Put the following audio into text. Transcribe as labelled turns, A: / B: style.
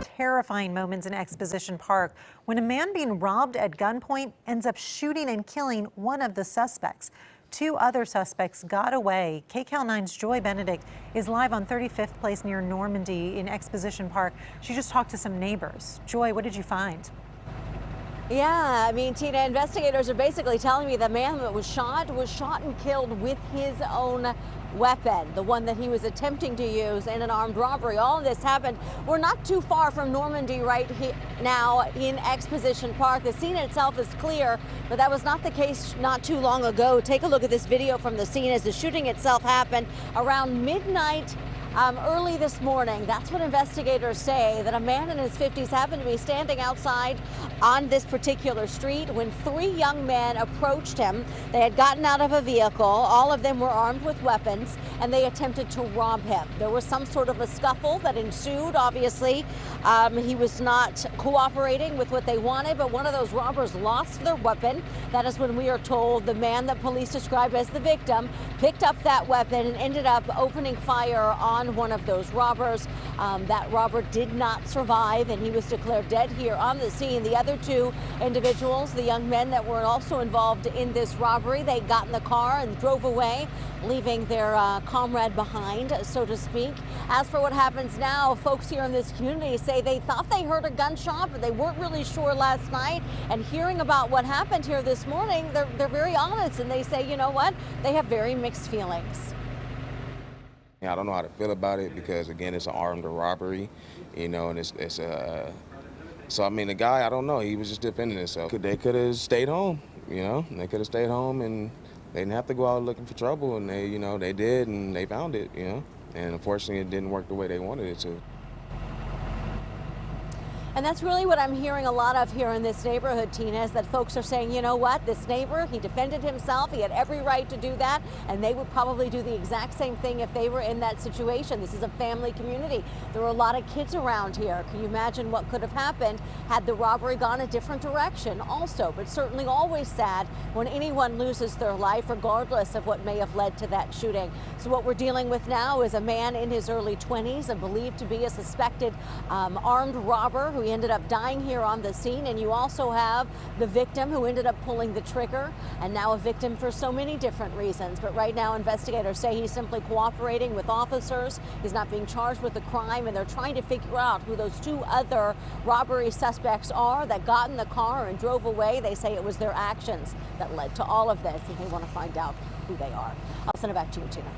A: Terrifying moments in Exposition Park when a man being robbed at gunpoint ends up shooting and killing one of the suspects. Two other suspects got away. KCAL 9's Joy Benedict is live on 35th Place near Normandy in Exposition Park. She just talked to some neighbors. Joy, what did you find?
B: Yeah, I mean, Tina, investigators are basically telling me the man that was shot and killed with his own weapon, the one that he was attempting to use in an armed robbery. All of this happened. We're not too far from Normandy right now in Exposition Park. The scene itself is clear, but that was not the case not too long ago. Take a look at this video from the scene as the shooting itself happened around midnight. Early this morning. That's what investigators say, that a man in his 50s happened to be standing outside on this particular street when three young men approached him. They had gotten out of a vehicle. All of them were armed with weapons, and they attempted to rob him. There was some sort of a scuffle that ensued, obviously. He was not cooperating with what they wanted, but one of those robbers lost their weapon. That is when we are told the man that police described as the victim picked up that weapon and ended up opening fire on one of those robbers. That robber did not survive, and he was declared dead here on the scene. The other two individuals, the young men that were also involved in this robbery, they got in the car and drove away, leaving their comrade behind, so to speak. As for what happens now, folks here in this community say they thought they heard a gunshot, but they weren't really sure last night. And hearing about what happened here this morning, they're very honest, and they say, you know what, they have very mixed feelings.
C: I don't know how to feel about it because, again, it's an armed robbery, you know, and so, I mean, the guy, I don't know, he was just defending himself. They could have stayed home, you know, they could have stayed home and they didn't have to go out looking for trouble, and they, you know, they did, and they found it, you know, and unfortunately it didn't work the way they wanted it to.
B: And that's really what I'm hearing a lot of here in this neighborhood, Tina, is that folks are saying, you know what, this neighbor, he defended himself, he had every right to do that, and they would probably do the exact same thing if they were in that situation. This is a family community. There are a lot of kids around here. Can you imagine what could have happened had the robbery gone a different direction also? But certainly always sad when anyone loses their life, regardless of what may have led to that shooting. So what we're dealing with now is a man in his early 20s and believed to be a suspected armed robber who ended up dying here on the scene. And you also have the victim who ended up pulling the trigger, and now a victim for so many different reasons. But right now investigators say he's simply cooperating with officers. He's not being charged with the crime, and they're trying to figure out who those two other robbery suspects are that got in the car and drove away. They say it was their actions that led to all of this, and they want to find out who they are. I'll send it back to you, Tina.